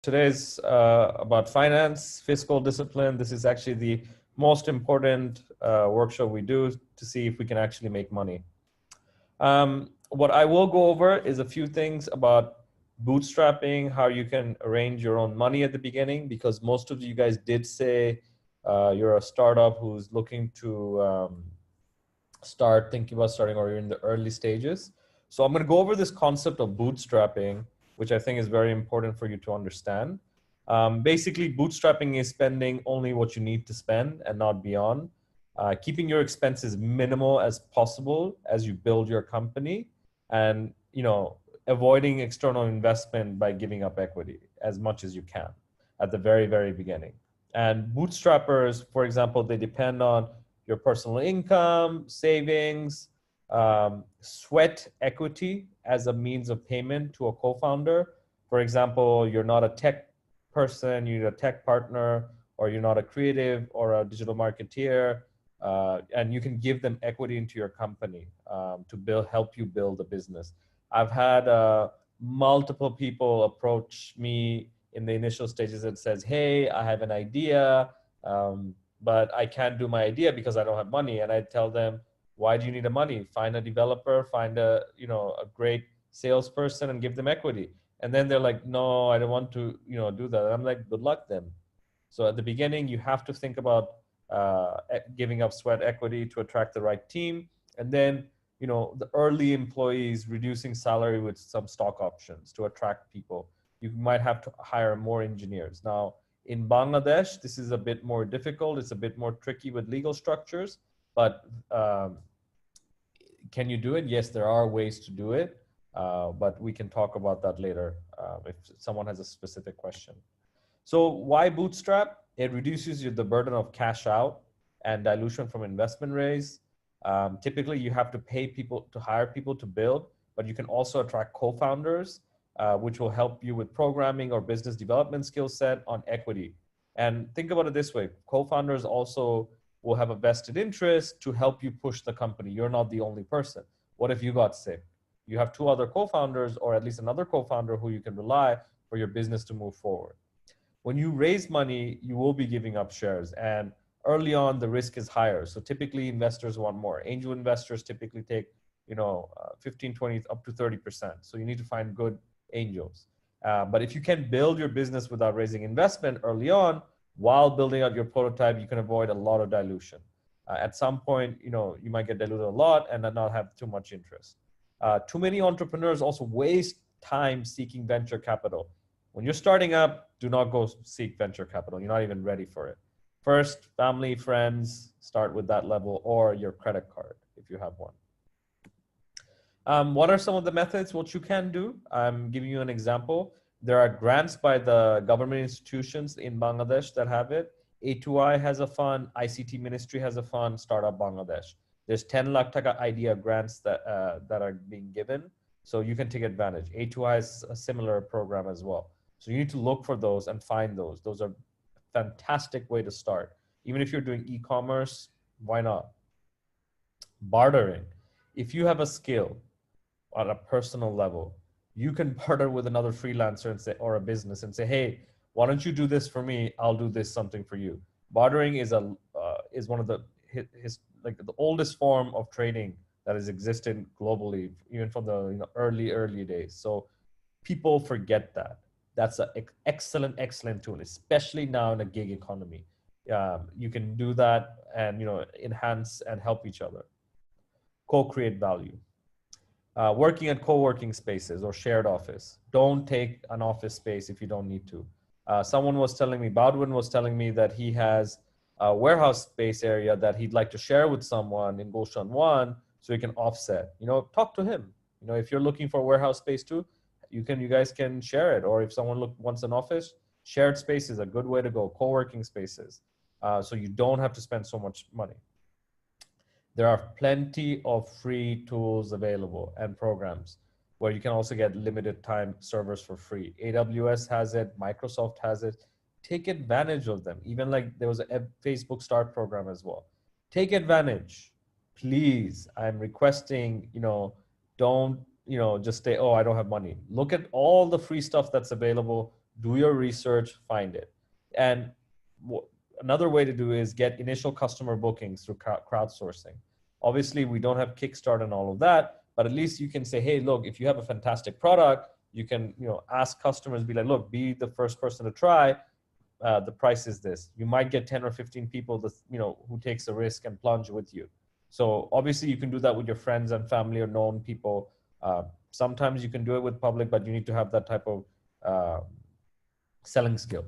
Today's about finance, fiscal discipline. This is actually the most important workshop we do to see if we can actually make money. What I will go over is a few things about bootstrapping, how you can arrange your own money at the beginning, because most of you guys did say you're a startup who's looking to start thinking about starting, or you're in the early stages. So I'm going to go over this concept of bootstrapping, which I think is very important for you to understand. Basically, bootstrapping is spending only what you need to spend and not beyond. Keeping your expenses minimal as possible as you build your company, and avoiding external investment by giving up equity as much as you can at the very, very beginning. And bootstrappers, for example, they depend on your personal income, savings, sweat equity as a means of payment to a co-founder. For example, you're not a tech person, you're a tech partner, or you're not a creative or a digital marketeer, and you can give them equity into your company to help you build a business. I've had multiple people approach me in the initial stages and says, hey, I have an idea, but I can't do my idea because I don't have money. And I tell them, why do you need the money? Find a developer, find a great salesperson and give them equity. And then they're like, no, I don't want to do that. And I'm like, good luck then. So at the beginning, you have to think about giving up sweat equity to attract the right team. And then, the early employees, reducing salary with some stock options to attract people. You might have to hire more engineers. Now, in Bangladesh, this is a bit more difficult. It's a bit more tricky with legal structures, but can you do it? Yes, there are ways to do it, but we can talk about that later if someone has a specific question. So why bootstrap? It reduces the burden of cash out and dilution from investment raise. Typically, you have to pay people to hire people to build, but you can also attract co-founders, which will help you with programming or business development skill set on equity. And think about it this way, co-founders also will have a vested interest to help you push the company. You're not the only person. What if you got sick? You have two other co-founders, or at least another co-founder who you can rely for your business to move forward. When you raise money, you will be giving up shares, and early on the risk is higher. So typically investors want more. Angel investors typically take 15, 20, up to 30%. So you need to find good angels. But if you can build your business without raising investment early on, while building out your prototype, you can avoid a lot of dilution. At some point, you might get diluted a lot and not have too much interest. Too many entrepreneurs also waste time seeking venture capital. When you're starting up, do not go seek venture capital. You're not even ready for it. First, family, friends, start with that level, or your credit card if you have one. What are some of the methods? What you can do? I'm giving you an example. There are grants by the government institutions in Bangladesh that have it. A2I has a fund, ICT Ministry has a fund, Startup Bangladesh. There's 10 lakh taka idea grants that are being given, so you can take advantage. A2I has a similar program as well. So you need to look for those and find those. Those are a fantastic way to start. Even if you're doing e-commerce, why not? Bartering. If you have a skill on a personal level, you can partner with another freelancer and say, or a business, and say, hey, why don't you do this for me? I'll do this something for you. Bartering is one of the oldest form of trading that has existed globally, even from the early days. So people forget that. That's an excellent tool, especially now in a gig economy. You can do that and enhance and help each other. Co-create value. Working at co-working spaces or shared office. Don't take an office space if you don't need to. Someone was telling me, Baldwin was telling me that he has a warehouse space area that he'd like to share with someone in Gulshan 1 so he can offset. Talk to him. If you're looking for a warehouse space too, you guys can share it. Or if someone wants an office, shared space is a good way to go. Co-working spaces. So you don't have to spend so much money. There are plenty of free tools available and programs where you can also get limited time servers for free. AWS has it, Microsoft has it. Take advantage of them. Even like there was a Facebook Start program as well. Take advantage, please. I'm requesting, don't, just say, oh, I don't have money. Look at all the free stuff that's available. do your research, find it. And another way to do is get initial customer bookings through crowdsourcing. Obviously, we don't have Kickstarter and all of that, but at least you can say, hey, look, if you have a fantastic product, you can, ask customers, be like, look, be the first person to try. The price is this. You might get 10 or 15 people that, who takes the risk and plunge with you. So obviously you can do that with your friends and family or known people. Sometimes you can do it with public, but you need to have that type of selling skill.